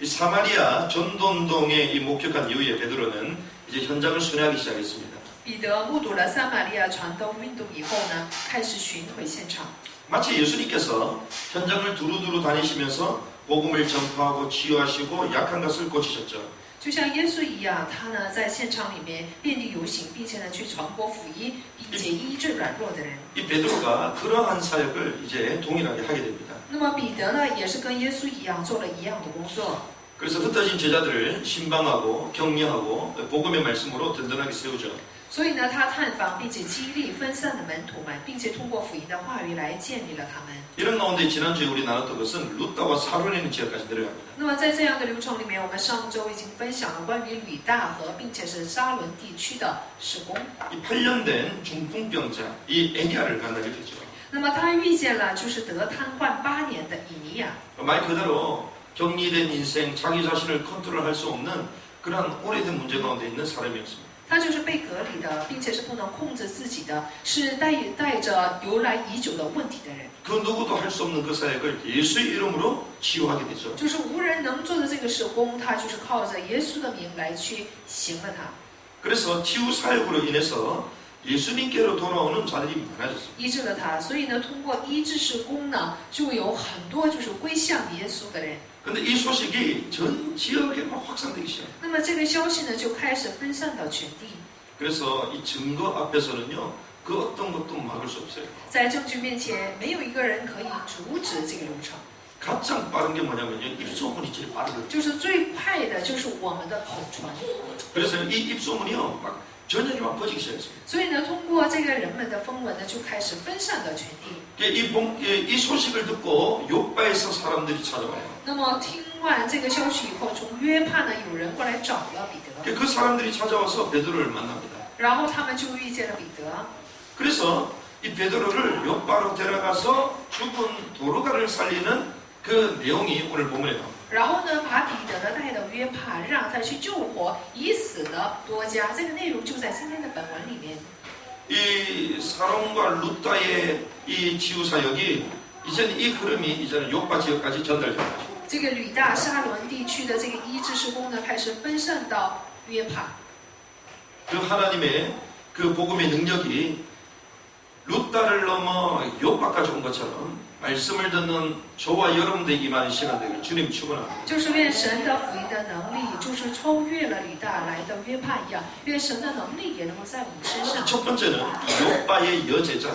이 사마리아 전도운동에 이 목격한 이후에 베드로는 이제 현장을 순회하기 시작했습니다. 彼得目睹了撒玛利亚传道运动以后呢，开始巡回现场。 마치 예수님께서 현장을 두루두루 다니시면서 복음을 전파하고 치유하시고 약한 것을 고치셨죠. 就像耶稣一样，他呢在现场里面遍地游行，并且呢去传播福音，并且医治软弱的人。 이 베드로가 그러한 사역을 이제 동일하게 하게 됩니다. 那么彼得呢，也是跟耶稣一样做了一样的工作。 그래서 흩어진 제자들을 신방하고 격려하고 복음의 말씀으로 든든하게 세우죠. 所以呢，他探访并且激励分散的门徒们，并且通过福音的话语来建立了他们。 이런 가운데 지난주에 우리 나눴던 것은 루다와 사론에 있는 지역까지 내려갑니다. 那么在这样的流程里面，我们上周已经分享了关于吕大河，并且是沙伦地区的事工。 이 8년 된 중풍병자 이 애니아를 만나게 되죠. 那么他遇见了就是得瘫痪8年的以尼亚。 말 그대로 격리된 인생, 자기 자신을 컨트롤할 수 없는 그런 오래된 문제 가운데 있는 사람이었습니다. 他就是被隔离的，并且是不能控制自己的，是带着由来已久的问题的人。 그 누구도 할 수 없는 그 사역을 예수의 이름으로 치유하게 되죠. 就是无人能做的这个事工，他就是靠着耶稣的名来去行了它。 그래서 치유 사역으로 인해서 예수님께로 돌아오는 자들이 많아졌습니다. 医治了他，所以呢，通过医治事工呢，就有很多就是归向耶稣的人。 근데 이 소식이 전 지역에 막 확산되기 시작해요. 那么这个消息呢，就开始分散到全地。 그래서 이 증거 앞에서는요, 그 어떤 것도 막을 수 없어요. 在证据面前，没有一个人可以阻止这个流程。 가장 빠른 게 뭐냐면요, 입소문이 제일 빠르거든요. 就是最快的，就是我们的口传。 그래서 이 입소문이요, 막 전역이 막 퍼지기 시작했습니다. 所以呢，通过这个人们的风闻呢，就开始分散到全地。 이 소식을 듣고 요바에서 사람들이 찾아와요. 那么听完这个消息以后，从约帕呢，有人过来找了彼得， 그 사람들이 찾아와서 베드로를 만납니다. 然后他们就遇见了彼得。 그래서 이 베드로를 요바로 데려가서 죽은 도로가를 살리는 그 내용이 오늘 본문에 나옵니다. 然后呢，把彼得呢带到约帕，让他去救活已死的多加。这个内容就在今天的本文里面。 이 사론과 루다의 이 치유 사역이 이제는 이 흐름이 이제는 요바 지역까지 전달된 거죠. 这个吕大沙伦地区的这个医治事工呢，开始分散到约帕。 그 하나님의 그 복음의 능력이 루다를 넘어 요바까지 온 것처럼 말씀을 듣는 저와 여러분들에게 임하는 시간 되기를 주님 축원합니다. 就是愿神的福音的能力，就是超越了吕大来到约帕一样，愿神的能力也能够在我们身上。 첫 번째는 요바의 여제자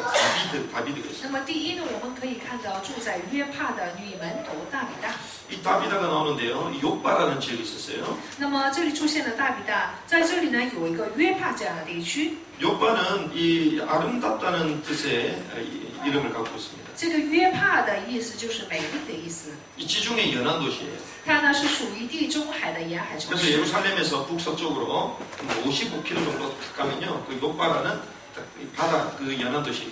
다비드가 있습니다. 那么第一呢，我们可以看到住在约帕的女门徒大比大。 이 다비다가 나오는데요. 요바라는 지역이 있었어요. 那么这里出现了大比大，在这里呢有一个约帕这样的地区。 요바는 이 아름답다는 뜻의 이름을 갖고 있습니다. 这个约帕的意思就是美丽的意思， 이 지중해 연안 도시예요. 它呢是属于地中海的沿海城 그래서 市。 예루살렘에서 북서쪽으로 55km 정도 가면요. 그 요바라는 바다 그 연안 도시.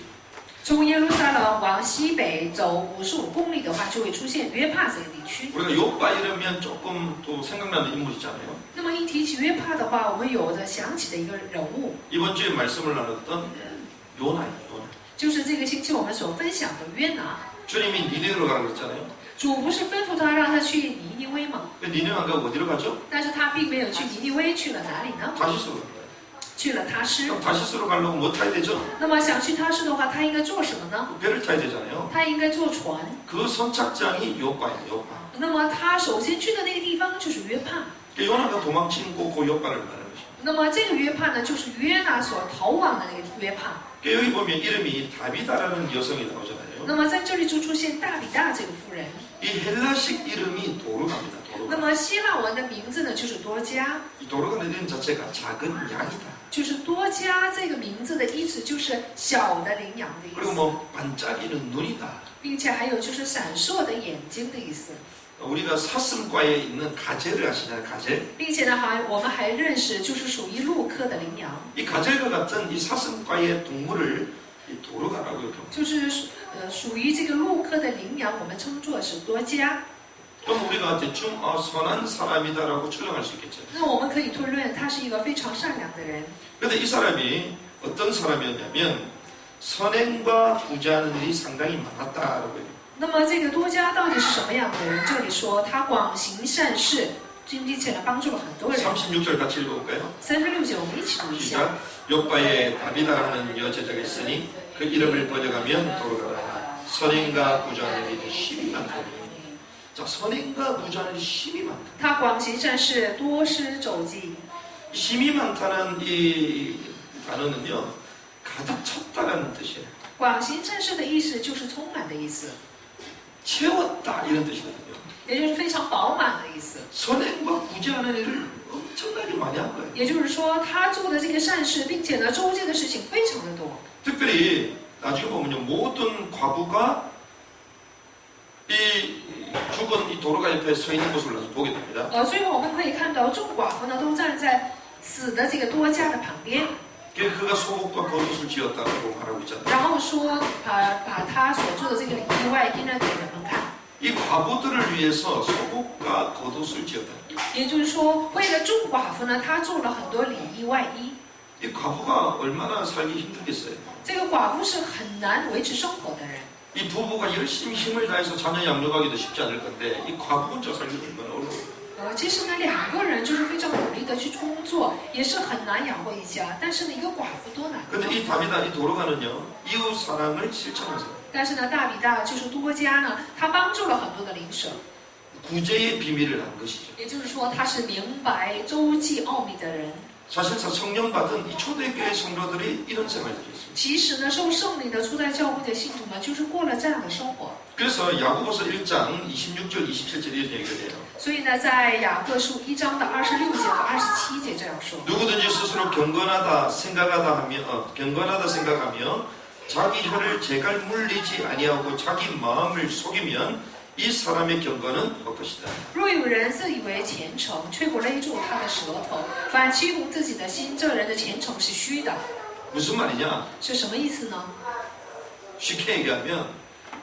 从耶路撒冷往西北走55公里的话，就会出现约帕这个地区。 우리가 요바 이러면 조금 또 생각나는 인물 있잖아요. 那么一提起约帕的话，我们有着想起的一个人物， 이번 주에 말씀을 나눴던 요나예요. 요나. 就是这个星期我们所分享的约拿。 주님이 니네로 가라고 그랬잖아요. 主不是吩咐他让他去尼尼微吗？ 니네 안 가고 어디로 가죠? 但是他并没有去尼尼微，去了哪里呢？ 다시스로 간 거예요. 去了他施。 그럼 다시스로 가려고 뭐 타야 되죠? 那么想去他施的话，他应该做什么呢？ 배를 타야 되잖아요. 他应该坐船。 그 선착장이 요바예요. 요바. 那么他首先去的那个地方就是约帕。 요나가 도망친 곳 요바를 말하는 것입니다. 那么这个约帕呢，就是约拿所逃亡的那个约帕。 여기 보면 이름이 다비다라는 여성이 나오잖아요. 那么在这里就出现大比大这个妇人。 이 헬라식 이름이 도르가입니다. 那 도르가. 么希腊文的名字呢，就是多加。 이 도르가는 이름 자체가 작은 양이다. 就是多加这个名字的意思就是小的羚羊的意 그리고 思， 뭐 반짝이는 눈이다. 并且还有就是闪烁的眼睛的意思， 우리가 사슴과에 있는 가젤을 아시잖아요. 가젤. 并且呢我们还认识就是属于鹿科的羚羊， 이 가젤과 같은 이 사슴과의 동물을 이 도르가라고 이렇게. 就是属于这个鹿科的羚羊，我们称作是多加。 그럼 우리가 대충 선한 사람이다라고 추정할 수 있겠죠. 那我们可以推论他是一个非常善良的人。 그런데 이 사람이 어떤 사람이었냐면 선행과 구제하는 일이 상당히 많았다라고 해요. 那么这个多加到底是什么样的人？这里说他广行善事，并且呢帮助了很多人。 36절 같이 읽어볼까요? 36节我们一起读一下。 시작. 요바에 다비다라는 여제자가 있으니 그 이름을 번역하면 도로가라. 선행과 부자는 이들 힘이 많다니. 자, 선행과 부자는 힘이 많다. 他广行善事，多施周济。 힘이 많다는 이 단어는요, 가득 찼다라는 뜻이에요. 广行善事的意思就是充满的意思， 채웠다 이런 뜻이거든요. 也就是非常饱满的意思。 선행과 부자하는 일을 엄청나게 많이 한 거예요. 也就是说，他做的这个善事，并且呢周济的事情非常的多。 특별히 나중에 보면요, 모든 과부가 이 죽은 이 도로가 옆에 서 있는 모습을 나중에 보게 됩니다. 最后我们可以看到，众寡妇呢都站在死的这个多加的旁边， 그가 소복과 겉옷을 지었다고 말하고 있잖아요. 然后说把他所做的这个里意外印了给人们看。 이 과부들을 위해서 소복과 겉옷을 지었다. 也就是说，为了众寡妇呢，他做了很多里衣外衣。 이 과부가 얼마나 살기 힘들겠어요. 这个寡妇是很难维持生活的人。 이 부부가 열심히 힘을 다해서 자녀 양육하기도 쉽지 않을 건데 이 과부 혼자 살기도 얼마나 어려워요. 其实呢，两个人就是非常努力的去工作，也是很难养活一家。但是呢，一个寡妇多难。 근데 이 다비다, 이 도로가는요, 이웃 사랑을 실천해서 但是呢，大比大就是多加呢，他帮助了很多的邻舍。 구제의 비밀을 안 것이죠. 也就是说，他是明白周济奥秘的人。 사실상 성령 받은 이 초대교회 성도들이 이런 생활을 했습니다. 其实呢，受圣灵的初代教会的信徒们，就是过了这样的生活。 그래서 야고보서 1장 26절 27절 이렇게 얘기를 해요. 所以呢，在雅各书1章的26节和27节这样说。 누구든지 스스로 경건하다 생각하며 자기 혀를 제갈 물리지 아니하고 자기 마음을 속이면 이 사람의 경건은 헛것이다. 若有人自以为虔诚，却不勒住他的舌头，反欺哄自己的心，这人的虔诚是虚的。 무슨 말이냐? 是什么意思呢？ 쉽게 얘기하면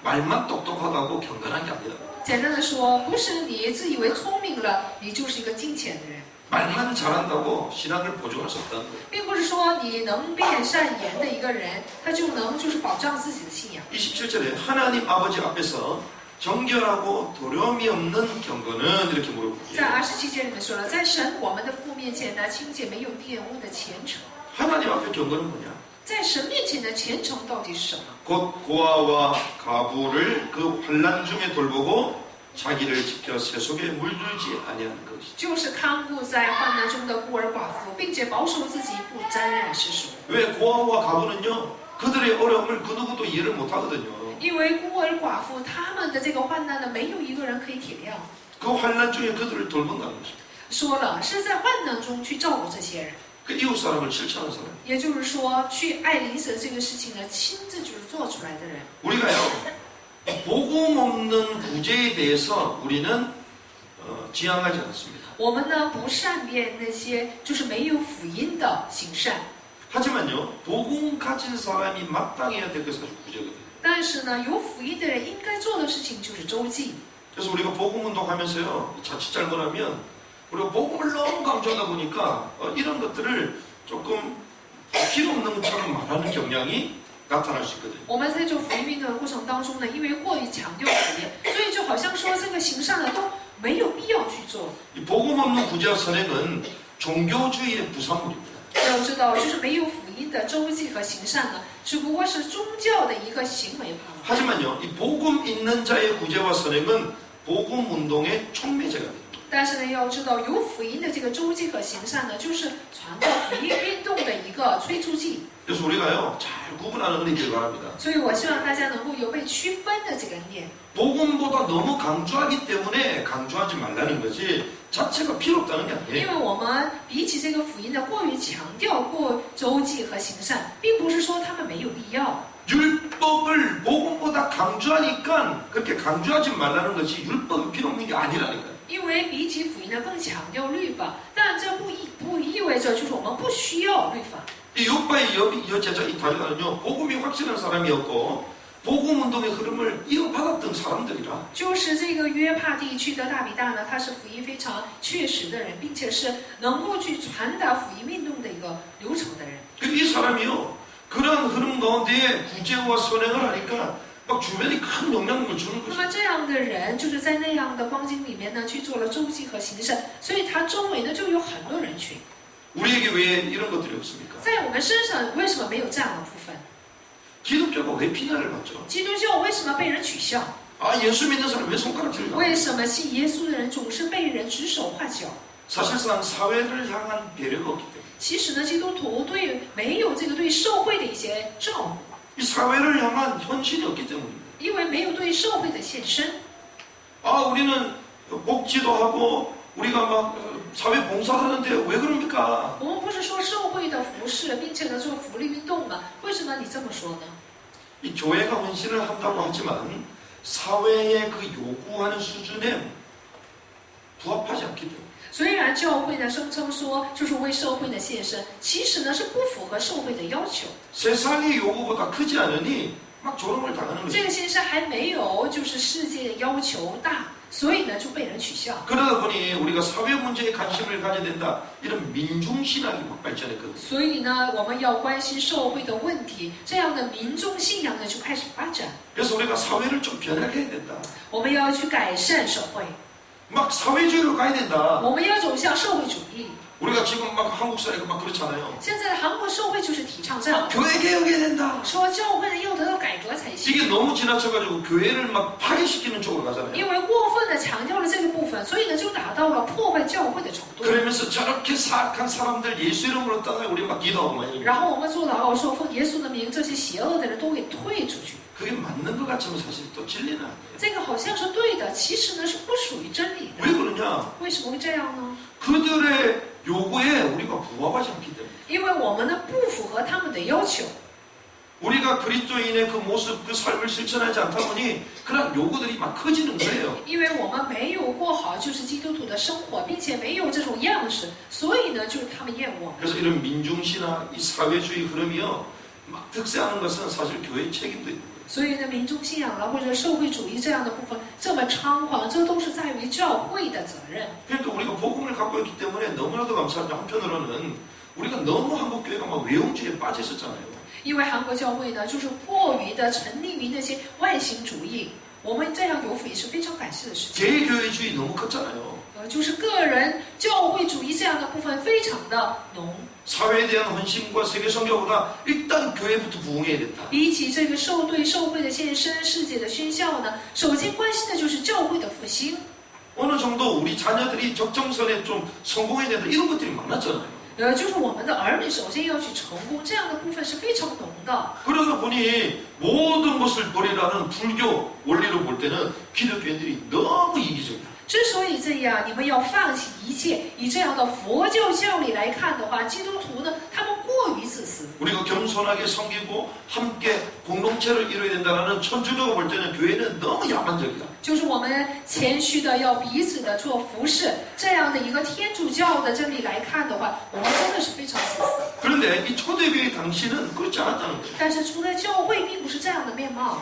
말만 똑똑하다고 경건한 게 아니다. 简单的说，不是你自以为聪明了，你就是一个敬虔的人， 말만 잘한다고 신앙을 보증할 수 없다는 거예요. 并不是说你能辩善言的一个人，他就能就是保障自己的信仰。 27절에 하나님 아버지 앞에서 정결하고 도렴이 없는 경건은 이렇게 在 물어보죠. 27节里面说了，在神我们的父面前呢，清洁没有玷污的虔诚。 하나님 앞에 경건은 뭐냐? 在神面前的虔诚到底是什么？ 곧 고아와 가부를 그 환난 중에 돌보고 자기를 지켜 세속에 물들지 아니하는 것이죠. 就是看顾在患难中的孤儿寡妇，并且保守自己不沾染世俗。 왜 고아와 가부는요? 그들의 어려움을 그 누구도 이해를 못하거든요. 因为孤儿寡妇他们的这个患难呢，没有一个人可以体谅。 그 환난 중에 그들을 돌본다는 것이죠. 说了是在患难中去照顾这些人， 그 이웃 사람을 실천하는 사람. 也就是说，去爱邻舍这个事情呢，亲自就是做出来的人。 우리가요, 복음 없는 구제에 대해서 우리는 지향하지 않습니다. 我们呢不善变那些就是没有福音的行善， 하지만요, 복음 가진 사람이 마땅해야 될 것은 구제거든요. 但是呢，有福音的人应该做的事情就是周济。 그래서 우리가 복음 운동하면서요, 자칫 잘못하면 우리가 복음을 너무 강조하다 보니까 이런 것들을 조금 필요 없는 것처럼 말하는 경향이 나타날 수 있거든요. 我们在做福音运动的过程当中呢，因为过于强调福音，所以就好像说这个行善呢都没有必要去做。 이 복음 없는 구제와 선행은 종교주의의 부산물입니다. 要知道，就是没有福音的周济和行善呢，只不过是宗教的一个行为罢了。 하지만요, 이 복음 있는 자의 구제와 선행은 복음 운동의 촉매제가 됩니다. 但是呢，要知道有福音的这个周济和行善呢，就是传道福音运动的一个催促剂。 그래서 우리가요, 잘 구분하는 은혜 되길 바랍니다. 所以我希望大家能够有被区分的这个念。 복음보다 너무 강조하기 때문에 강조하지 말라는 거지 자체가 필요 없다는 게 因 아니에요. 为我们比起这个福音的过于强调过周济和行善，并不是说他们没有必要。 율법을 복음보다 강조하니까 그렇게 강조하지 말라는 거지 율법이 필요 없는 게 아니라니까요. 因为比起福音呢更强调律法，但这不意味着就是我们不需要律法。 이 요바의 여제자 이 다리가는요, 복음이 확실한 사람이었고 복음 운동의 흐름을 이어받았던 사람들이라. 就是这个约帕地区的大比大呢，他是福音非常确实的人，并且是能够去传达福音运动的一个流程的人。 이 사람이요, 그런 흐름 가운데에 구제와 선행을 하니까 막 주변에 큰 영향력을 주는 那 것이죠. 么这样的人就是在那样的光景里面呢，去做了周记和行善，所以他周围呢就有很多人群。 우리에게 왜 이런 것들이 없습니까? 在我们身上为什么没有这样的部分？ 기독교가 왜 비난을 받죠? 基督教为什么被人取笑？ 아, 예수 믿는 사람 왜 손가락질을 为 당해요? 什么信耶稣的人总是被人指手画脚？ 사실상 사회를 향한 배려가 없기 때문에 其实呢，基督徒没有这个对社会的一些照顾， 이 사회를 향한 헌신이 없기 때문입니다. 因为没有对社会的献身。 아, 우리는 복지도 하고 우리가 막 사회 봉사하는데 왜 그럽니까? 我们不是说社会的服饰，并且呢做福利运动吗？为什么你这么说呢？ 이 교회가 헌신을 한다고 하지만 사회의 그 요구하는 수준에 부합하지 않기 때문에 虽然教会呢声称说就是为社会的献身，其实呢是不符合社会的要求。 세상의 요구보다 크지 않으니 막 조롱을 당하는 这 거죠. 个献身还没有就是世界的要求大，所以呢就被人取笑。 그러다 보니 우리가 사회 문제에 관심을 가져야 된다 이런 민중신학이 막 발전했거든요. 所以呢，我们要关心社会的问题，这样的民众信仰呢就开始发展。 그래서 우리가 사회를 좀 변하게 해야 된다. 我们要去改善社会， 막 사회주의로 가야 된다. 我们要走向社会主义。 우리가 지금 막 한국 사회가 막 그렇잖아요. 现在的韩国社会就是提倡这样 막 的， 교회 개혁해야 된다. 说教会呢要得到改革才行。 이게 너무 지나쳐가지고 교회를 막 파괴시키는 쪽으로 가잖아요. 因为过分的强调了这个部分，所以呢就达到了破坏教会的程度。 그러면서 저렇게 사악한 사람들 예수 이름으로 떠나요. 우리 막 기도하고 막 이러고. 然后我们做祷告说，奉耶稣的名，这些邪恶的人都给退出去。 그게 맞는 것 같지만 사실 또 진리는 아니에요. 这个好像是对的，其实呢是不属于真理的 왜 。 그러냐? 为什么会这样呢？ 그들의 요구에 우리가 부합하지 않기 때문에. 因为我们呢不符合他们的要求。 우리가 그리스도인의 그 모습, 그 삶을 실천하지 않다 보니 그런 요구들이 막 커지는 거예요. 因为我们没有过好就是基督徒的生活，并且没有这种样式，所以呢，就是他们厌恶我们。 그래서 이런 민중신학, 이 사회주의 흐름이요, 막 득세하는 것은 사실 교회의 책임도 있는 거예요. 所以呢，民众信仰了或者社会主义这样的部分这么猖狂，这都是在于教会的责任。 그러니까 우리가 복음을 갖고 있기 때문에 너무나도 감사한데 한편으로는 우리가 너무 한국 교회가 막 외형주의에 빠져 있었잖아요. 因为韩国教会呢，就是过于的沉溺于那些外形主义，我们这样有福也是非常感谢的事情。 개교회주의 너무 컸잖아요. 就是个人教会主义这样的部分非常的浓。 사회에 대한 헌신과 세계 선교보다 일단 교회부터 부흥해야 된다. 比起这个对社会的献身、世界的宣教呢，首先关心的就是教会的复兴。 어느 정도 우리 자녀들이 적정선에 좀 성공해야 된다 이런 것들이 많았잖아요. 就是我们的儿女首先要去成功，这样的部分是非常浓的。 그러다 보니 모든 것을 버리라는 불교 원리로 볼 때는 기독교인들이 너무 이기적이야. 之所以这样，你们要放弃一切，以这样的佛教教理来看的话，基督徒呢，他们过于自私。 우리가 겸손하게 섬기고 함께 공동체를 이루어야 된다는 천주교가 볼 때는 교회는 너무 야만적이다. 就是我们谦虚的要彼此的做服侍，这样的一个天主教的真理来看的话，我们真的是非常自私。 그런데 이 초대교회 당시는 그렇지 않았다는 거예요. 但是除了教会，并不是这样的面貌。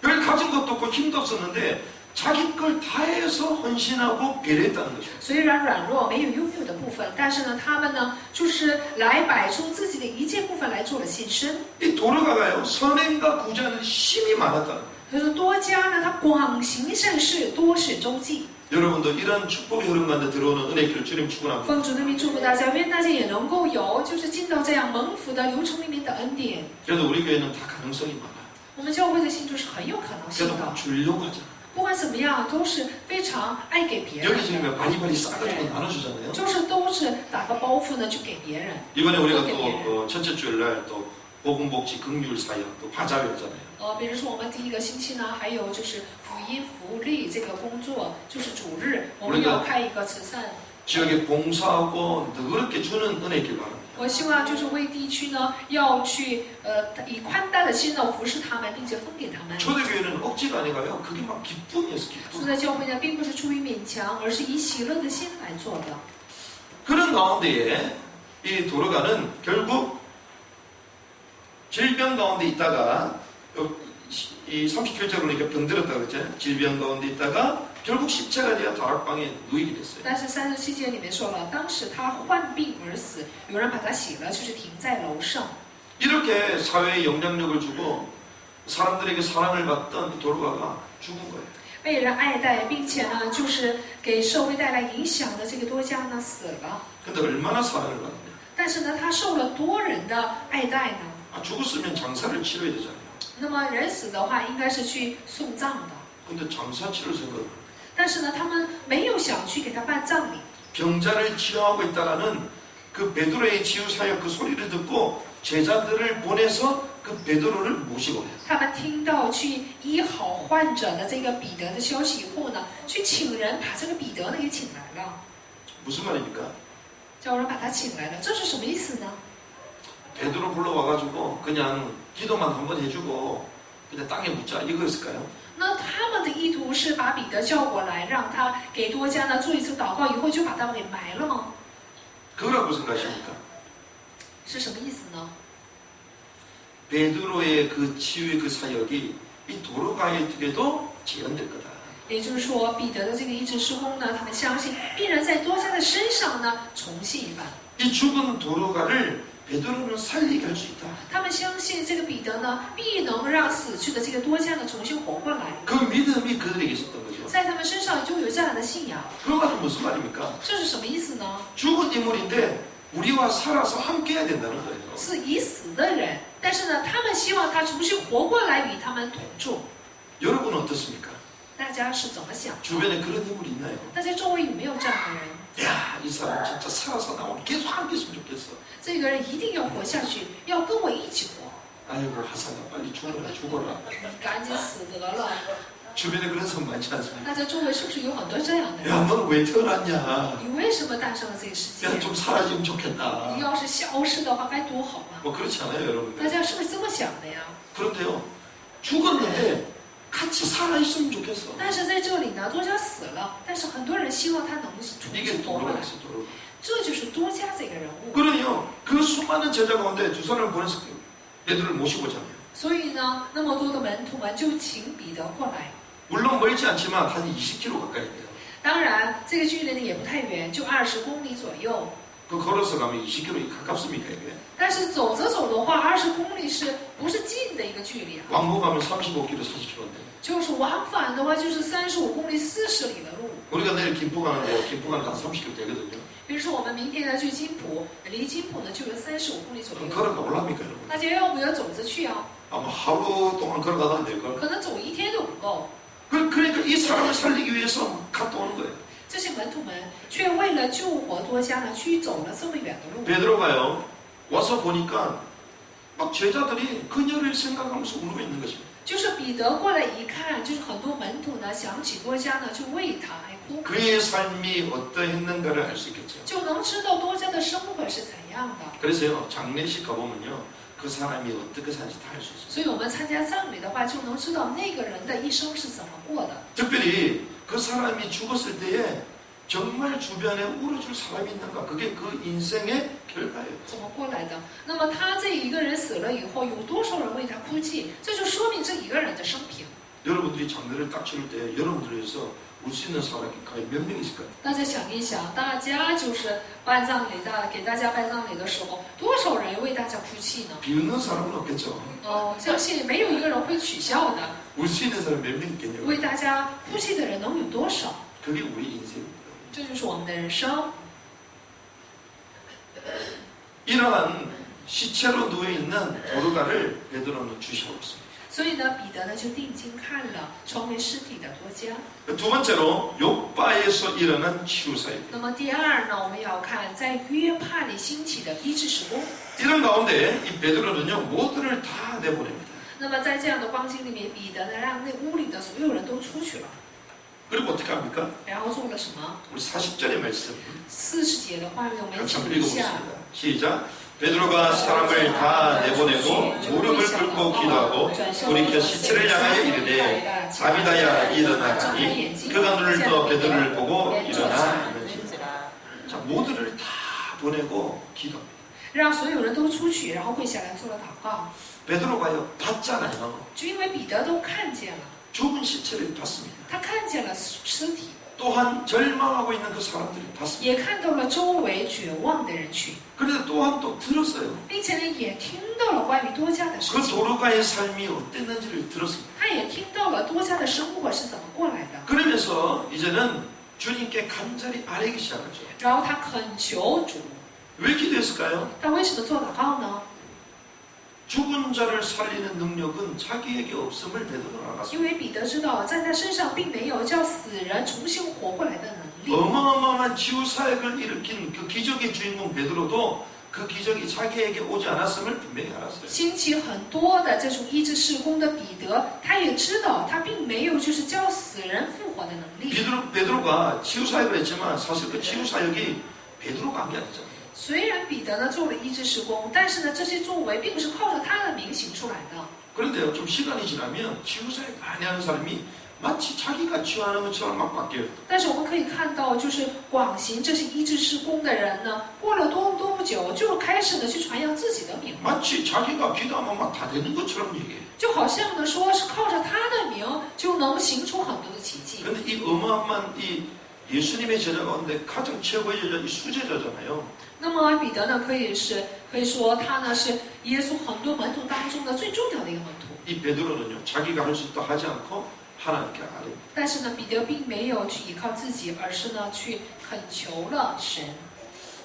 별 가진 것도 없고 힘도 없었는데 자기 걸 다해서 헌신하고 배려했다는 거죠. 虽然软弱没有拥有的部分，但是呢，他们呢，就是来摆出自己的一切部分来做了献身。 이 도르가가요 선행과 구제하는 힘이 많았다는 거예요. 所以说多加呢，他广行善事，多使周济。 여러분도 이런 축복의 흐름 가운데 들어오는 은혜길을 주님 축원합니다. 奉主的名祝福大家，愿大家也能够有，就是进到这样蒙福的流程里面的恩典。 그래도 우리 교회는 다 가능성이 많아요. 我们教会的信徒是很有可能性 그래도 的 막 ， 주려고 하잖아요. 不管怎么样，都是非常爱给别人 여기 的， 지금 바리바리 싸가지고 나눠주잖아요. 就是都是打个包袱呢，就给别人。 이번에 우리가 그렇게 또 첫째 주일날 또 복음복지 긍휼 사역 또 바자회잖아요. 比如说我们第一个星期呢，还有就是福音福利这个工作，就是主日，我们要开一个慈善。 지역에 봉사하고 너그럽게 주는 은혜길 바랍니다. 我希望就是为地区呢，要去以宽大的心呢服侍他们，并且分给他们。 초대교회는 억지가 아니가요. 그게 막 기쁨이었어, 住 기쁨. 在教会呢，并不是出于勉强，而是以喜乐的心来做的。 그런 가운데에 이 도르가는 결국 질병 가운데 있다가 이 37절 보니까 병들었다고 그랬죠. 질병 가운데 있다가 결국 십자가 되어 다락방에 누이게 됐어요. 但是37节里面说了，当时他患病而死，有人把他洗了，就是停在楼上。 이렇게 사회에 영향력을 주고 사람들에게 사랑을 받던 도로가가 죽은 거예요. 被人爱戴，并且呢，就是给社会带来影响的这个多加呢死了。 근데 얼마나 사랑을 받느냐? 但是呢，他受了多人的爱戴呢。 아, 죽었으면 장사를 치러야 되잖아요. 那么人死的话，应该是去送葬的。 근데 장사 치를 생각을. 但是呢，他们没有想去给他办葬礼。 병자를 치유하고 있다라는 그 베드로의 치유 사역 그 소리를 듣고 제자들을 보내서 그 베드로를 모시고 해요. 他们听到去医好患者的这个彼得的消息以后呢，去请人把这个彼得呢也请来了， 무슨 말입니까? 叫人把他请来了，这是什么意思呢？ 베드로 불러와가지고 그냥 기도만 한번 해주고 그냥 땅에 묻자 이거였을까요? 那他们的意图是把彼得叫过来，让他给多加呢做一次祷告，以后就把他们给埋了吗？ 그거라고 생각하십니까? 是什么意思呢？ 베드로의 그 치유의 그 사역이 이 도로가에게도 재현될 거다. 也就是说，彼得的这个医治施工呢，他们相信必然在多加的身上呢重新一般。 이 죽은 도로가를 베드로는 살리게 할 수 있다. 他们相信这个彼得呢，必能让死去的这个多加呢重新活过来。 그 믿음이 그들에게 있었던 거죠. 在他们身上就有这样的信仰， 그 말은 무슨 말입니까? 这是什么意思呢？ 죽은 인물인데 우리와 살아서 함께 해야 된다는 거예요. 是已死的人，但是呢，他们希望他重新活过来，与他们同住。 여러분은 어떻습니까? 大家是怎么想？ 주변에 그런 인물이 있나요? 大家周围有没有这样的人？ 야, 이 사람 진짜 살아서 나오면 계속 함께 있으면 좋겠어. 这个人一定要活下去，要跟我一起活。 아이고 하사가 빨리 죽어라. 赶紧死得了。 주변에 그런 사람 많지 않습니까? 大家周围是不是有很多这样的人？ 야, 너는 왜 태어났냐? 你为什么诞生了这个世界？ 야, 좀 사라지면 좋겠다. 你要是消失的话，该多好啊！ 뭐 그렇지 않아요, 大 여러분들? 家是不是这么想的呀？ 그런데요, 죽었는데 같이 살아있으면 좋겠어. 但是在这里呢，多加死了，但是很多人希望他能重 이게 新活过 도로가 来， 있어, 도로가. 这就是多加这个人物。 그러니요, 그 수많은 제자 가운데 두 사람을 보내서 얘들을 모시고 오잖아요. 所以呢，那么多的门徒们就请彼得过来。 물론 멀지 않지만 한 20km 가까이 돼요. 当然，这个距离呢也不太远，就20公里左右。 그 걸어서 가면 20km 가깝습니까, 이게? 但是走着走的话，20公里是不是近的一个距离啊？ 왕복 가면 35km, 40km인데. 就是往返的话，就是35公里、40里的路。 우리가 내일 김포 가는데 김포 가는 한 30km 되거든요. 比如说我们明天呢去金浦，离金浦呢就有35公里左 그럼 右。 걸어가 올랍니까, 여러분? 大家要不要走着去啊？ 아마 하루 동안 걸어가도 안 될걸? 可能走一天都不够。 그러니까 이 사람을 살리기 위해서 갔다 오는 거예요. 这些门徒们却为了救活多加呢，去走了这么远的路。 베드로가요, 와서 보니까 막 제자들이 그녀를 생각하면서 울고 있는 것입니다. 就是彼得过来一看，就是很多门徒呢想起多加呢，就为他还哭， 그의 삶이 어떠했는가를 알 수 있겠죠. 就能知道多加的生活是怎样的。 그래서요, 장례식 가보면요, 그 사람이 어떻게 사는지 다 알 수 있어요. 所以我们参加葬礼的话，就能知道那个人的一生是怎么过的。 특별히 그 사람이 죽었을 때에 정말 주변에 울어줄 사람이 있는가? 그게 그 인생의 결과예요. 怎么过来的？那么他这一个人死了以后，有多少人为他哭泣？这就说明这一个人的生平。 여러분들이 장례를 딱 치를 때 여러분들 위해서 울 수 있는 사람이 과연 몇 명 있을까요? 大家想一想，大家就是办葬礼的，给大家办葬礼的时候，多少人为大家哭泣呢？ 비웃는 사람은 없겠죠. 相信没有一个人会取笑的。 울 수 있는 사람이 몇 명 있겠냐고요. 为大家哭泣的人能有多少？ 그게 우리 인생입니다. 这就是我们的人生。 이러한 시체로 누워있는 도르가를 베드로는 주시하고 있습니다. 所以呢，彼得呢就定睛看了成为尸体的多加。 두 번째로 요바에서 일어난 치유 사역. 那么第二呢，我们要看在约帕里兴起的医治施工。 이런 가운데 이 베드로는요 모두를 다 내보냅니다. 那么在这样的光景里面，彼得呢让那屋里的所有人都出去了， 그리고 어떻게 합니까? 然后做了什么？ 우리 40절의 말씀 40节的画面我们 같이 请 한번 一下。 읽어보겠습니다. 시작. 베드로가 사람을 다 내보내고 무릎을 꿇고 기도하고 돌이켜 시체를 향하여 이르되 다비다야 일어나니 그가 눈을 떠 베드로를 보고 일어나. 자, 모두를 다 보내고 기도합니다. 让所有人都出去，然后跪下来做了祷告。 베드로가요 봤잖아요. 就因为彼得都看见了， 죽은 시체를 봤습니다. 他看见了尸体， 또 또한 절망하고 있는 그 사람들이 봤습니다. 也看到了周围绝望的人群， 그런데 또한 또 들었어요. 并且呢，也听到了关于多加的事 그 情， 도르가의 삶이 어땠는지를 들었습니다. 他也听到了多加的生活是怎么过来的， 그러면서 이제는 주님께 간절히 아뢰기 시작하죠. 然后他恳求主， 왜 기도했을까요? 他为什么做祷告呢？ 죽은 자를 살리는 능력은 자기에게 없음을 베드로는 알았습니다. 因为彼得知道，在他身上并没有叫死人重新活过来的能力。 어마어마한 치유사역을 일으킨 그 기적의 주인공 베드로도 그 기적이 자기에게 오지 않았음을 분명히 알았어요. 兴起很多的这种医治事工的彼得，他也知道他并没有就是叫死人复活的能力。 베드로가 치유사역을 했지만 사실 그 치유사역이 베드로가 한 게 아니잖아요. 虽然彼得呢做了医治事工，但是呢这些作为并不是靠着他的名行出来的。 그런데요, 좀 시간이 지나면 치유사역 많이 하는 사람이 마치 자기가 치유하는 것처럼 막 바뀌어요. 但是我们可以看到，就是广行这些医治事工的人呢，过了多不久，就开始呢去传扬自己的名， 마치 자기가 기도하면 막 다 되는 것처럼 얘기해요. 就好像呢说是靠着他的名就能行出很多的奇迹。 그런데 이 어마어마한 이 예수님의 제자 가운데 가장 최고의 제자 이 수제자잖아요. 那么彼得呢，可以说他呢是耶稣很多门徒当中的最重要的一个门徒。 이 베드로는요, 자기가 할 수 있다 하지 않고 하나님께 아뢰. 但是呢，彼得并没有去依靠自己，而是呢去恳求了神。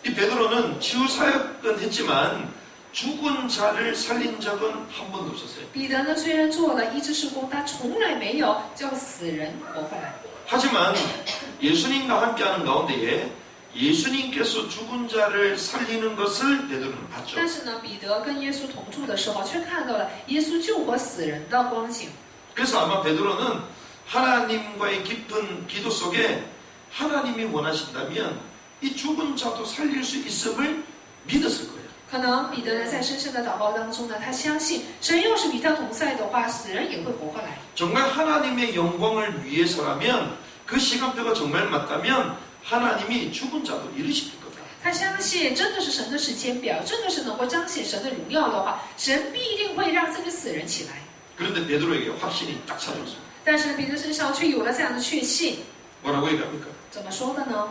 이 베드로는 치유 사역은 했지만 죽은 자를 살린 적은 한 번도 없었어요. 彼得呢虽然做了医治事工，他从来没有叫死人活过来。 하지만 예수님과 함께하는 가운데에 예수님께서 죽은 자를 살리는 것을 베드로는 봤죠. 但是呢，彼得跟耶稣同住的时候，却看到了耶稣救活死人的光景。 그래서 아마 베드로는 하나님과의 깊은 기도 속에 하나님이 원하신다면 이 죽은 자도 살릴 수 있음을 믿었을 거예요. 可能彼得呢在深深的祷告当中呢，他相信神要是与他同在的话，死人也会活过来。 정말 하나님의 영광을 위해서라면 그 시간표가 정말 맞다면 하나님이 죽은 자도 일으실 거다. 他相信真的是神的时间表，真的是能够彰显神的荣耀的话，神必定会让这个死人起来。 그런데 베드로에게 확신이 딱 찾아왔습니다. 但是彼得身上却有了这样的确信， 뭐라고 얘기합니까? 怎么说的呢？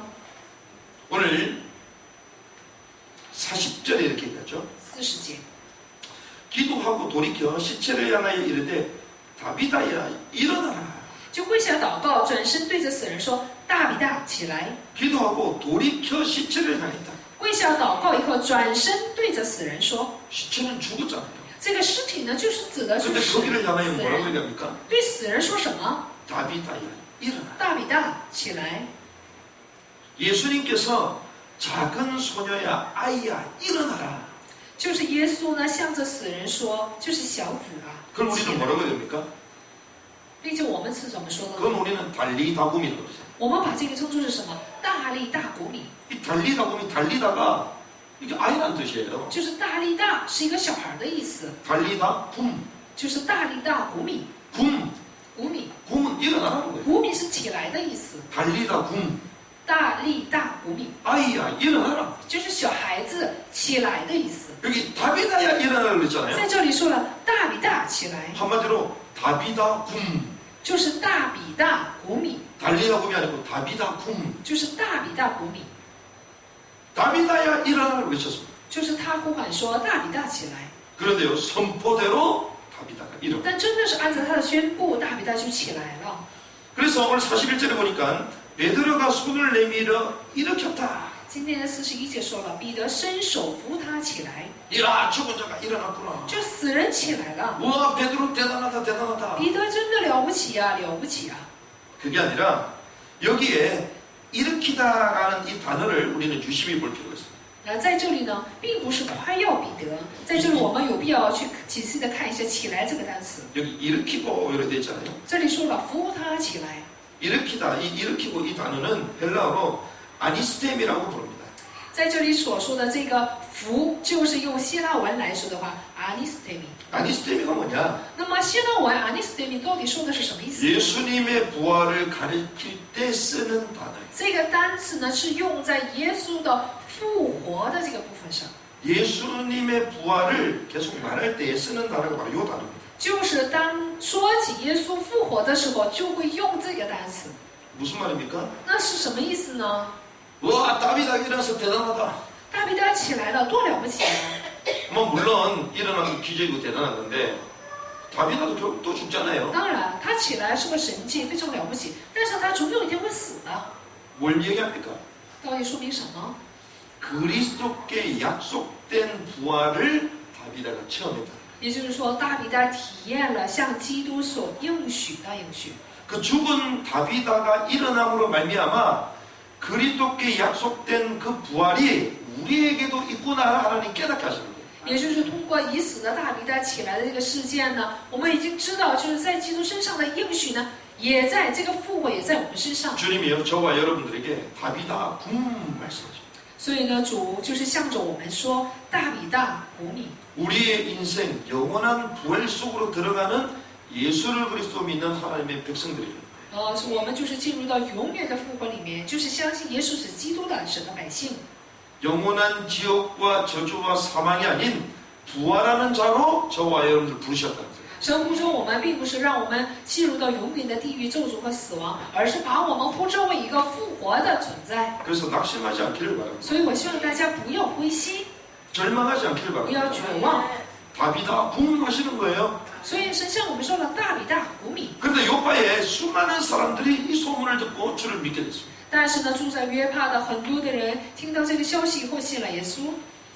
오늘 40절에 이렇게 얘기하죠. 40节， 기도하고 돌이켜 시체를 향하여 이르되 다비다야 일어나라. 就跪下祷告，转身对着死人说：“大比大，起来！” 기도하고 돌이켜 시체를 향했다. 跪下祷告以后，转身对着死人说 시체는 죽었잖아요. ：“这个尸体呢，就是指的就 근데 是 거기를 향하여 死 뭐라고 人。 얘기합니까? 对死人说什么？ 다비다야 일어나. 大比大，起来！” 예수님께서 작은 소녀야 아이야 일어나라. 就是耶稣呢，向着死人说：“就是小子啊， 그럼 起 우리는 来 뭐라고 해야 됩니까? 并且我们是怎么说的 그건 呢？ 우리는 달리다굼이라고 그러죠. 我们把这个称作是什么？大力大鼓米， 이 달리다굼이 달리다가 이게 아이라는 뜻이에요. 就是大力大是一个小孩的意思， 달리다 굼. 就是大力大鼓米， 굼. 鼓米， 굼은 일어나라는 거예요. 鼓米是起来的意思， 달리다 굼. 大力大鼓米 아이야 일어나라. 就是小孩子起来的意思。 여기 다비다야 일어나라 그랬잖아요. 在这里说了大比大起来， 한마디로 다비다 굼. 就是大比大鼓米， 달리다 굼이 아니고 다비다 굼. 就是大比大鼓米， 다비다야 일어나라고 외쳤습니다. 就是他呼喊说大比大起来。 그런데요 선포대로 다비다가 일어나. 但真的是按照他的宣布，大比大就起来了。 그래서 오늘 41절에 보니까 베드로가 손을 내밀어 일으켰다. 今天的41节说了，彼得伸手扶他起来， 야 죽은 자가 일어났구나. 就死人起来了。 와 베드로 대단하다 대단하다. 彼得真的了不起啊，了不起啊！ 그게 아니라 여기에 일으키다라는 이 단어를 우리는 유심히 볼 필요가 있습니다. 在这里呢，并不是夸耀彼得，在这里我们有必要去仔细的看一下“起来”这个单词。 여기 일으키고 이렇게 돼 있잖아요. 这里说了扶他起来， 일으키다 이 일으키고 이 단어는 헬라어로 아니스템이라고 부릅니다. 在这里所说的这个扶，就是用希腊文来说的话 ，anistemi。 아니스템이가 뭐냐? 那么希腊文 anistemi 到底说的是什么意思？ 예수님의 부활을 가리킬 때 쓰는 단어예요. 这个单词呢是用在耶稣的复活的这个部分上， 예수님의 부활을 계속 말할 때 쓰는 단어가 바로 이 단어입니다. 就是当说起耶稣复活的时候，就会用这个单词。 무슨 말입니까? 那是什么意思呢？ 와, 다비다 일어나서 대단하다. 大卫他起来了，多了不起啊！ 뭐 물론 일어나서 기적이고 대단한 건데 다비다도 결국 또 죽잖아요. 当然，他起来是个神迹，非常了不起，但是他总有一天会死的。 뭘 얘기합니까? 到底说明什么？ 그리스도께 약속된 부활을 다비다가 체험했다. 也就是说，大卫他体验了向基督所应许的应许。 그 죽은 다비다가 일어남으로 말미암아 그리스도께 약속된 그 부활이 우리에게도 있구나 하나님 깨닫게 하시는 거예요. 也就是通过已死的大卫他起来的这个事件呢，我们已经知道，就是在基督身上的应许呢，也在这个复活也在我们身上。 주님이요 저와 여러분들에게 다비다 군 말씀하십니다. 所以呢，主就是向着我们说：“大比大，鼓你。” 우리의 인생 영원한 부활 속으로 들어가는 예수를 그리스도 믿는 하나님의 백성들이에요. 我们就是进入到永远的复活里面，就是相信耶稣是基督的神的百姓。 영원한 지옥과 저주와 사망이 아닌 부활하는 자로 저와 여러분들 부르셨다는 거예요. 神呼召我们，并不是让我们进入到永远的地狱、咒诅和死亡，而是把我们呼召为一个复活的存在。 그래서 낙심하지 않기를 바랍니다. 所以我希望大家不要灰心， 절망하지 않기를 不要 바랍니다. 绝望。 다비다 궁하시는 거예요. 所以神向我们说了：“大比大，鼓米。 그런데 요바에 수많은 사람들이 이 소문을 듣고 주를 믿게 됐습니다. ”但是呢，住在约帕的很多的人听到这个消息以后信了耶稣，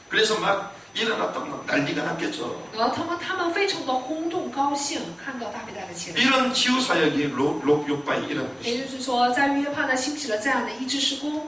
그래서 막 일어났다고 막 난리가 났겠죠. 然后他们非常的轰动高兴，看到大比大的起来。 이런 치유 사역이 요바에 일어난 也 것이죠. 就是说，在约帕呢兴起了这样的医治施工。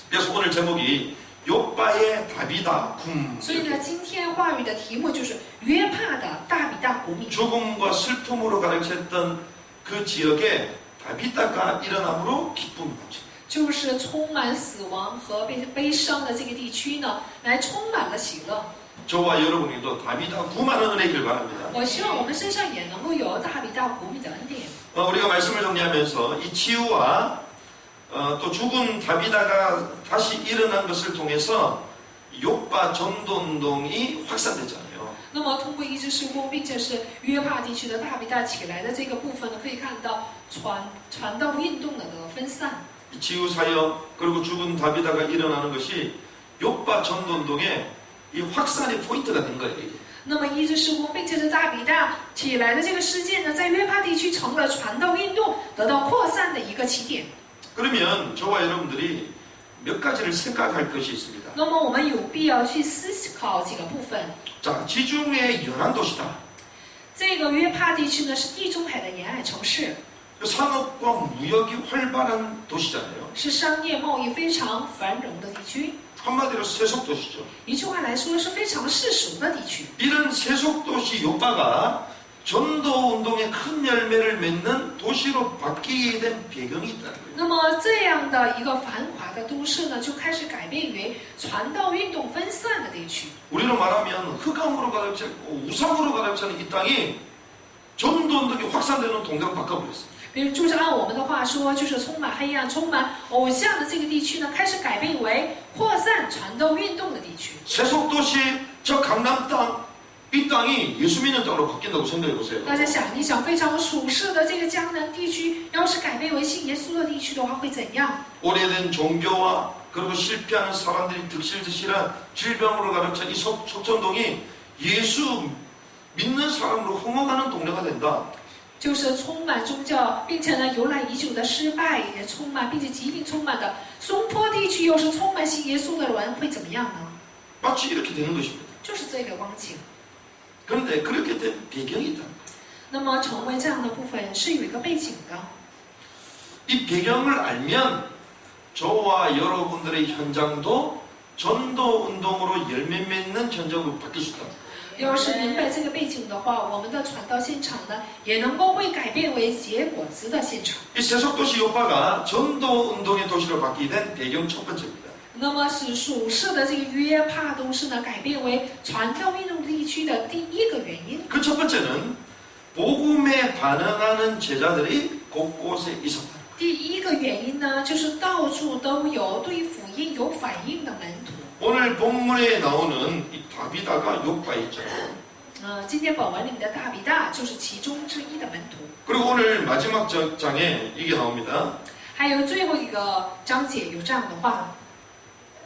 그래서 오늘 제목이 요바의 다비다 굼. 所以呢，今天话语的题目就是约帕的大比大鼓米。 죽음과 슬픔으로 가르쳤던 그 지역에 다비다가 일어남으로 기쁨이 넘칩니다. 就是充满死亡和悲伤的这个地区呢，来充满了喜乐。 저와 여러분에게도 다비다 굼하는 은혜이길 바랍니다. 我希望我们身上也能够有大比大鼓米的恩典。 우리가 말씀을 정리하면서 이 치유와 또 죽은 다비다가 다시 일어난 것을 통해서 요바 전도운동이 확산됐잖아요. 那么通过医治施工，并且是约帕地区的大比大起来的这个部分呢，可以看到传道运动的分散。 이 치유 사역 그리고 죽은 다비다가 일어나는 것이 요바 전도운동의 이 확산의 포인트가 된 거예요. 那么医治施工，并且是大比大起来的这个事件呢，在约帕地区成了传道运动得到扩散的一个起点。 그러면 저와 여러분들이 몇 가지를 생각할 것이 있습니다. 那么我们有必要去思考几个部分。 자, 지중해 연안 도시다. 这个约帕地区呢是地中海的沿岸城市， 산업과 무역이 활발한 도시잖아요. 是商业贸易非常繁荣的地区。 한마디로 세속 도시죠. 一句话来说，是非常世俗的地区。 이런 세속 도시 요바가 전도 운동의 큰 열매를 맺는 도시로 바뀌게 된 배경이 있다는 거예요. 那么这样的一个繁华的都市呢，就开始改变为传道运动分散的地区。 우리로 말하면 흑암으로 가득차고 우상으로 가득차는 이 땅이 전도 운동이 확산되는 동네로 바꿔버렸어요. 比如，就是按我们的话说，就是充满黑暗、充满偶像的这个地区呢，开始改变为扩散传道运动的地区。 세속 도시 저 강남 땅, 이 땅이 예수 믿는 땅으로 바뀐다고 생각해 보세요. 大家想一想，非常舒适的这个江南地区，要是改变为信耶稣的地区的话，会怎样？ 오래된 종교와 그리고 실패하는 사람들이 득실득실한 질병으로 가득 찬 이 석천동이 예수 믿는 사람으로 흥황하는 동네가 된다. 就是充满宗教，并且呢由来已久的失败，也充满并且疾病充满的松坡地区，又是充满信耶稣的人，会怎么样呢？ 마치 이렇게 되는 것입니다. 就是这个光景。 그런데 그렇게 된 배경이 있다. 那么成为这样的部分是有一个背景的。 이 배경을 알면 저와 여러분들의 현장도 전도 운동으로 열매 맺는 현장으로 바뀔 수 있다. 要是明白这个背景的话，我们的传道现场呢，也能够会改变为结果子的现场。 이 세속도시 요바가 전도 운동의 도시로 바뀌게 된 배경 첫 번째입니다. 那么使属世的这个约帕都市呢，改变为传教运动地区的第一个原因。 그 첫 번째는 복음에 반응하는 제자들이 곳곳에 있었다. 第一个原因呢，就是到处都有对福音有反应的门徒。 오늘 본문에 나오는 이 다비다가 요바에 있죠. 今天本文里的大比大就是其中之一的门徒。 그리고 오늘 마지막 장에 이게 나옵니다. 还有最后一个章节有这样的话。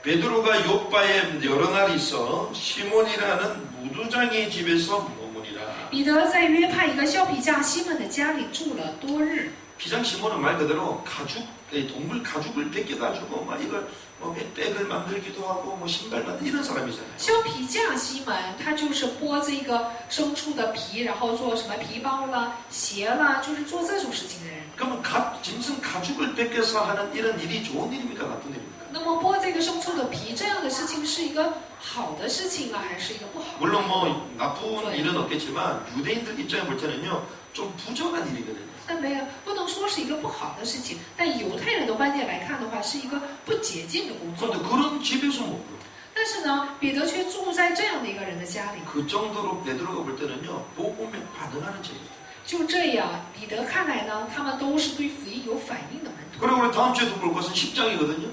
베드로가 요바에 여러 날 있어 시몬이라는 무두장의 집에서 머무니라. 彼得在约帕一个削皮匠西门的家里住了多日。 피장 시몬은 말 그대로 가죽, 동물 가죽을 벗겨다 주고 막 이걸 뭐 백을 만들기도 하고 뭐 신발 만들 이런 사람이잖아요. 削皮匠西门，他就是剥这个牲畜的皮，然后做什么皮包啦、鞋啦，就是做这种事情的人。 그러면 짐승 가죽을 벗겨서 하는 이런 일이 좋은 일입니까 나쁜 일입니까? 那么剥这个牲畜的皮，这样的事情是一个好的事情啊，还是一个不好的？ 물론 뭐 나쁜 일은 없겠지만 유대인들 입장에 볼 때는요 좀 부정한 일이거든요. 但没有，不能说是一个不好的事情。但犹太人的观点来看的话，是一个不洁净的工作。 그런데 그런 집에서 먹고 但是呢，彼得却住在这样的一个人的家里。 그 정도로 베드로가 볼 때는요 복음에 반응하는 제자들. 就这样，彼得看来呢，他们都是对福音有反应的门徒。 그리고 우리 다음 주에도 볼 것은 10장이거든요.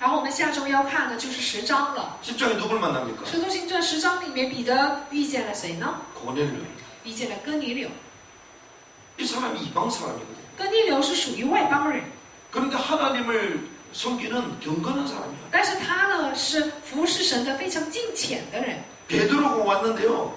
然后我们下周要看的就是10章了。 10장에 누굴 만납니까? 使徒行传10章里面，彼得遇见了谁呢？ 고넬료. 遇见了哥尼流。 이 사람이 이방 사람이거든요. 哥尼流是属于外邦人， 그런데 하나님을 섬기는 경건한 사람이야. 但是他呢是服侍神的非常敬虔的人。 베드로가 왔는데요.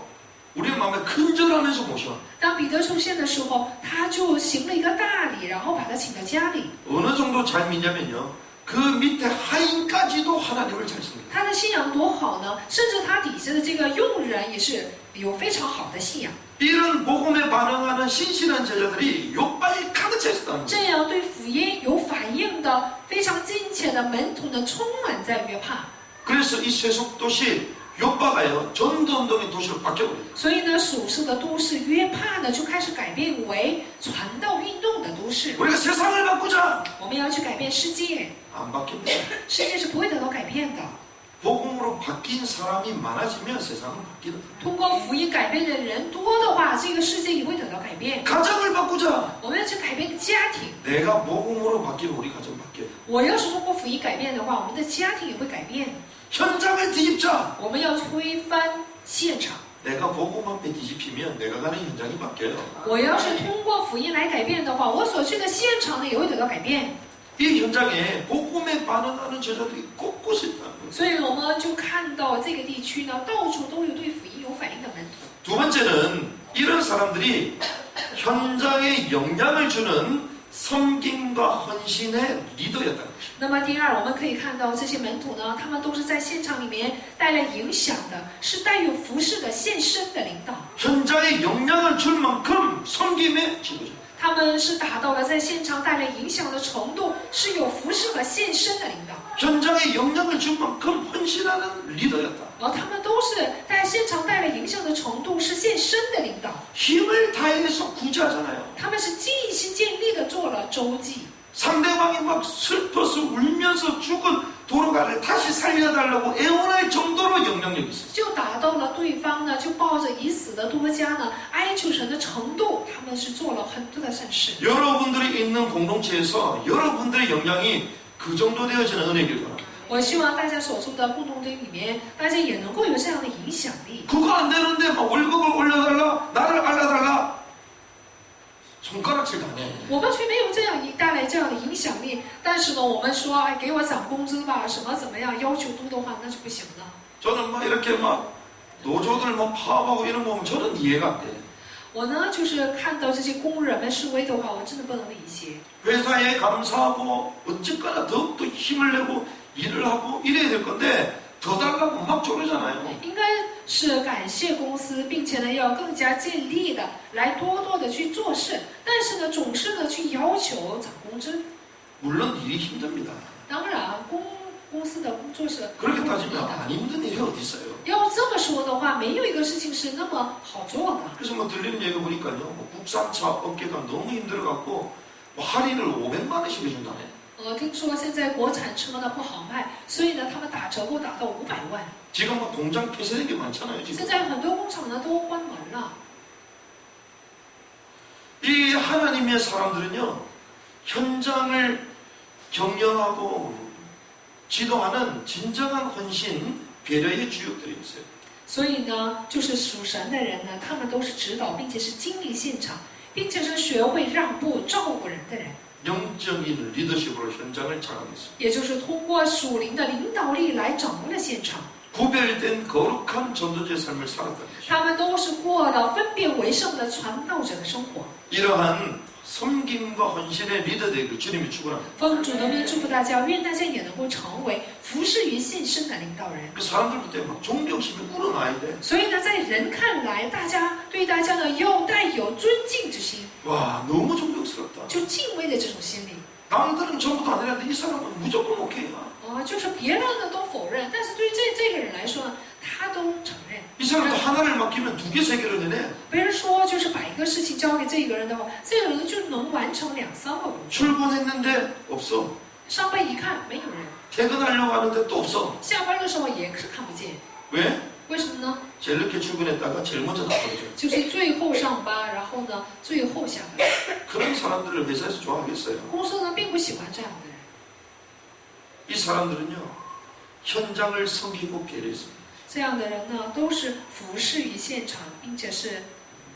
우리의 마음에 큰절하면서 모셔. 当彼得出现的时候，他就行了一个大礼，然后把他请到家里。 어느 정도 잘 믿냐면요. 그 밑에 하인까지도 하나님을 잘 섬깁니다. 他的信仰多好呢，甚至他底下的这个佣人也是有非常好的信仰。 이런 복음에 반응하는 신실한 제자들이 요바에 가득 차 있었다는 거예요. 这样对福音有反应的非常敬虔的门徒呢，充满在约帕。 그래서 이 세속 도시 요바가요 전도운동의 도시로 바뀌어버려요. 所以呢，属世的都市约帕呢，就开始改变为传道运动的都市。 우리가 세상을 바꾸자. 我们要去改变世界， 안 바뀝니다. 世界是不会得到改变的。 복음으로 바뀐 사람이 많아지면 세상은 바뀌는 거예요. 通过福音改变的人多的话，这个世界也会得到改变。 가정을 바꾸자. 我们要去改变家庭。 내가 복음으로 바뀌면 우리 가정 바뀌어요. 我要是通过福音改变的话，我们的家庭也会改变。 현장을 뒤집자. 我们要推翻现场。 내가 복음 앞에 뒤집히면 내가 가는 현장이 바뀌어요. 我要是通过福音来改变的话，我所去的现场呢也会得到改变。 이 현장에 복음에 반응하는 제자들이 곳곳에 있다는 거예요. 所以我们就看到这个地区呢，到处都有对福音有反应的门徒。 두 번째는 이런 사람들이 현장에 영향을 주는 섬김과 헌신의 리더였다는 거죠. 那么第二，我们可以看到这些门徒呢，他们都是在现场里面带来影响的，是带有服饰的献身的领导。 현장에 영향을 줄 만큼 섬김의 지도자. 他们是达到了在现场带来影响的程度，是有服饰和献身的领导。 현장에 영향을 줄 만큼 헌신하는 리더였다. 然后他们都是在现场带来影响的程度是献身的领导， 힘을 다해서 구제하잖아요. 他们是尽心尽力的做了周记。 상대방이 막 슬퍼서 울면서 죽은 도로가를 다시 살려달라고 애원할 정도로 영향력이 있어요. 就达到了对方呢，就抱着已死的多加呢哀求神的程度，他们是做了很多的善事。 여러분들이 있는 공동체에서 여러분들의 영향이 그 정도 되어지는 은혜길 바랍니다. 我希望大家所住的共同体里面，大家也能够有这样的影响力。 그거 안 되는데 막 월급을 올려달라, 나를 알려달라. 손가락질 당해. 我们却没有这样带来这样的影响力，但是呢，我们说，哎，给我涨工资吧，什么怎么样，要求多的话，那就不行了。 저는 막 이렇게 막 노조들 막 파업하고 이런 거 보면 저는 이해가 안 돼. 我呢，就是看到这些工人们示威的话，我真的不能理解。 회사에 감사하고 어쨌거나 더욱더 힘을 내고 일을 하고 이래야 될 건데 더 달라고 막 조르잖아요. 应该是感谢公司，并且呢，要更加尽力的来多多的去做事，但是呢，总是呢去要求涨工资。 물론 일이 힘듭니다. 当然，公司的工作是 그렇게 不容易 따지면 的。 안 힘든 일이 어디 있어요. 要这么说的话，没有一个事情是那么好做的。 그래서 뭐 들리는 얘기 보니까요, 뭐 국산차 업계가 너무 힘들어갖고 뭐 할인을 500만 원씩 해준다네. 听说现在国产车呢不好卖，所以呢，他们打折扣打到500万。 지금 막 공장 폐쇄된 게 많잖아요. 现 지금 在很多工厂呢都关门了。 이 하나님의 사람들은요, 현장을 경영하고 지도하는 진정한 헌신, 배려의 주역들이 있어요. 所以呢，就是属神的人呢，他们都是指导，并且是经历现场，并且是学会让步、照顾人的人。 영적인 리더십으로 현장을 장악했습니다. 也就是通过属灵的领导力来掌握了现场。 구별된 거룩한 전도자의 삶을 살았다는 것이죠. 他们都是过了分别为圣的传道者的生活。 이러한 섬김과 헌신의 리더 되기를 주님이 축원합니다. 奉主的名祝福大家，愿大家也能够成为服侍于献身的领导人。 그 사람들 그때 막 존경심이 우러나야 돼. 所以呢，在人看来，大家对大家呢又带有尊敬之心， 와 너무 존경스럽다. 就敬畏的这种心理。 남들은 전부 다 아니라는데 이 사람은 무조건 오케이야. 就是别人呢都否认，但是对于这个人来说呢，他都承认。 이 사람도 하나를 맡기면 2개, 3개를 해내. 别人说就是把一个事情交给这个人的话，这个人就能完成2、3个工作。 출근했는데 없어. 上班一看没有人， 퇴근하려고 하는데 또 없어. 下班的时候也是看不见。 왜? 为什么呢？ 제일 늦게 출근했다가 제일 먼저 나가죠. 就是最后上班，然后呢最后下班。 그런 사람들을 회사에서 좋아하겠어요? 公司呢并不喜欢这样的人。 이 사람들은요 현장을 섬기고 배려했습니다. 这样的人呢都是服侍于现场，并且是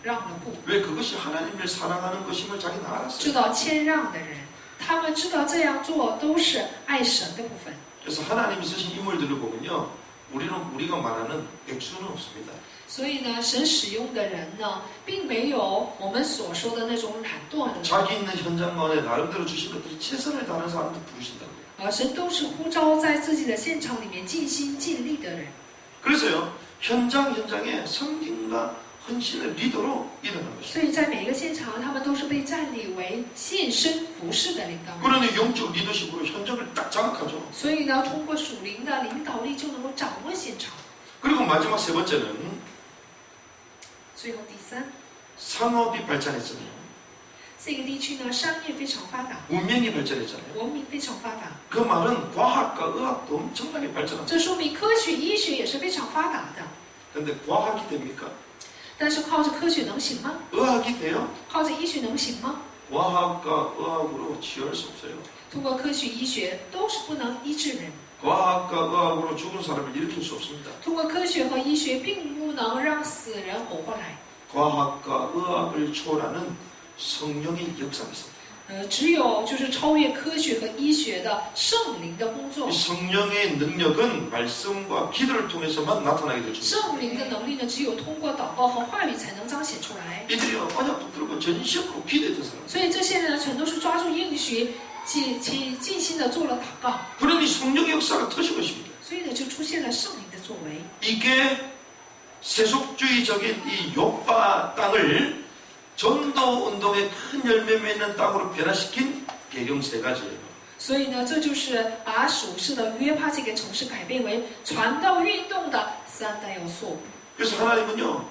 让了步， 왜 그것이 하나님을 사랑하는 것임을 자기는 知 알았어요. 道谦让的人，他们知道这样做都是爱神的部分。 그래서 하나님이 쓰신 인물들을 보면요 우리가 말하는 액수는 없습니다. 所以呢，神使用的人呢，并没有我们所说的那种懒惰的， 자기 있는 현장만에 나름대로 주신 것들을 최선을 다하는 사람들 부르신다고요. 神都是呼召在自己的现场里面尽心尽力的人。 그래서요 현장에 섬김과 헌신의 리더로 일어난 것입니다. 所以在每一个现场，他们都是被站立为献身服侍的领导人。 그러니 영적 리더십으로 현장을 딱 장악하죠. 所以呢，通过属灵的领导力，就能够掌握现场。 그리고 마지막 세 번째는 最后第三， 산업이 발전했잖아요. 这个地区呢，商业非常发达， 문명이 발전했잖아요. 文明非常发达。 그 말은 과학과 의학도 엄청나게 발전합니다. 这说明科学、医学也是非常发达的。 근데 과학이 됩니까? 但是靠着科学能行吗？ 의학이 돼요? 靠着医学能行吗？ 과학과 의학으로 치유할 수 없어요. 通过科学、医学都是不能医治人。 과학과 의학으로 죽은 사람을 일으킬 수 없습니다. 通过科学和医学，并不能让死人活过来。 과학과 의학을 초월하는 성령의 역사가 있습니다. 只有就是超越科学和医学的圣灵的工作 이 。 성령의 능력은 말씀과 기도를 통해서만 나타나게 되죠. 圣灵的能力呢，只有通过祷告和话语才能彰显出来。 이들이요 언약 붙들고 전심으로 기도했던 사람. 所以这些人呢，全都是抓住应许，尽心的做了祷告。 그러니 성령의 역사가 터진 것입니다. 所以呢，就出现了圣灵的作为。 이게 세속주의적인 이 요파 땅을 전도 운동의 큰 열매 맺는 땅으로 변화시킨 배경 세 가지예요. 所以呢，这就是把属世的约帕这个城市改变为传道运动的3大要素。 그래서 하나님은요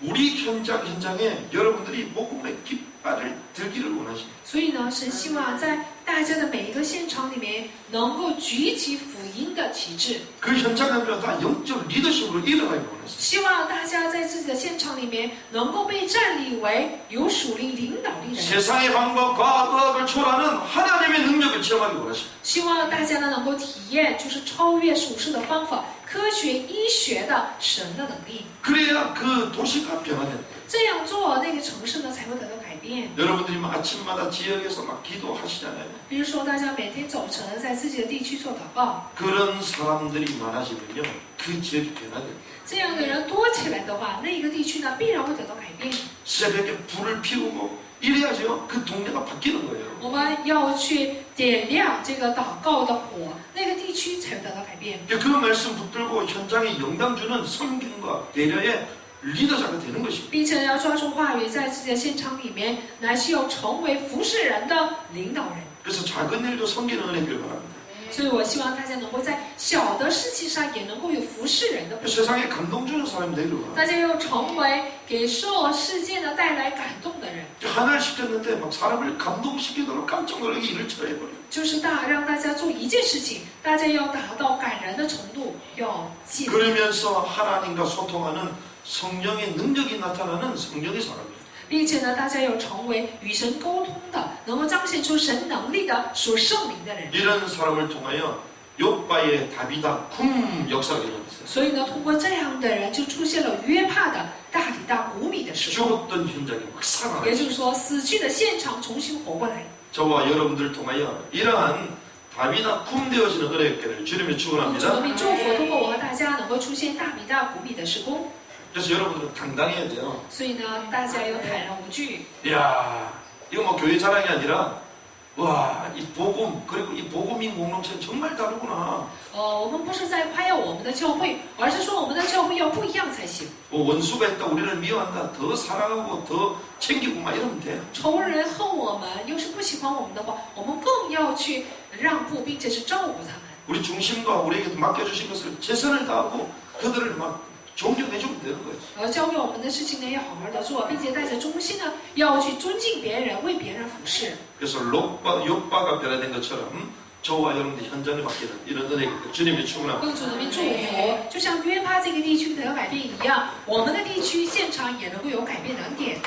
우리 현장에 여러분들이 복음의 깃발을 들기를 원하십니다. 所以呢，神希望在大家的每一个现场里面，能够举起福音的旗帜。 그 현장은요 다 영적 리더십으로 일어나기 원했어요. 希望大家在自己的现场里面，能够被站立为有属灵领导力的人。 세상의 방법과 의학을 초월하는 하나님의 능력을 체험하기 원하십니다. 希望大家呢能够体验，就是超越属世的方法、科学、医学的神的能力。 그래야 그 도시가 변화됩니다. 这样做，那个城市呢才会得到改变。 여러분들이 막 아침마다 지역에서 막 기도하시잖아요. 比如说，大家每天早晨在自己的地区做祷告， 그런 사람들이 많아지면요 그 지역이 변화돼요. 这样的人多起来的话，那个地区呢必然会得到改变。 새벽에 불을 피우고 이래야죠 그 동네가 바뀌는 거예요. 我们要去点亮这个祷告的火，那个地区才会得到改变。 그 말씀 붙들고 현장에 영당 주는 섬김과 배려의 리더자가 되는 것입니다. 并且要抓住话语，在自己的现场里面，乃是要成为服侍人的领导人。 그래서 작은 일도 섬기는 은혜길 바랍니다. 所以我希望大家能够在小的事情上也能够有服侍人的部分。 세상에 감동 주는 사람이 되길 바랍니다. 大家要成为给受世界呢带来感动的人， 하나를 시켰는데 막 사람을 감동시키도록 깜짝 놀라게 일을 처해버려요. 就是让大家做一件事情，大家要达到感人的程度，要记得。 그러면서 하나님과 소통하는 성령의 능력이 나타나는 성령의 사람이에요. 并且呢，大家要成为与神沟通的，能够彰显出神能力的属圣灵的人。 이런 사람을 통하여 요바의 다비다 쿰 역사가 일어났어요. 所以呢，通过这样的人，就出现了约帕的大力大无比的时候， 죽었던 현장이 막 살아나요. 也就是说，死去的现场重新活过来。 저와 여러분들 통하여 이러한 답이 다 쿰되어지는 은혜였기를 주님이 主的 축원합니다. 名祝福，通过我和大家能够出现大米大谷米的施工。 그래서 여러분들은 당당해야 돼요. 所以呢，大家要坦然无惧。 이야, 이거 뭐 교회 자랑이 아니라 와, 이 복음 그리고 이 복음인 공동체는 정말 다르구나. 我们不是在夸耀我们的教会，而是说我们的教会要不一样才行。 뭐 원수가 있다 우리를 미워한다 더 사랑하고 더 챙기고 막 이러면 돼. 仇人恨我们，又是不喜欢我们的话，我们更要去让步，并且是照顾他们。 우리 중심과 우리에게 맡겨주신 것을 최선을 다하고 그들을 막 존경해주면 되는 거예요. 交给我们的事情呢，要好好的做，并且带着忠心呢，要去尊敬别人，为别人服侍。 그래서 욥바가 변화된 것처럼 저와 여러분들 현장에 맡기는 이런 은혜 주님의 축원합니다. 奉主的名祝福，就像约帕这个地区的改变一样，我们的地区现场也能够有改变的恩典。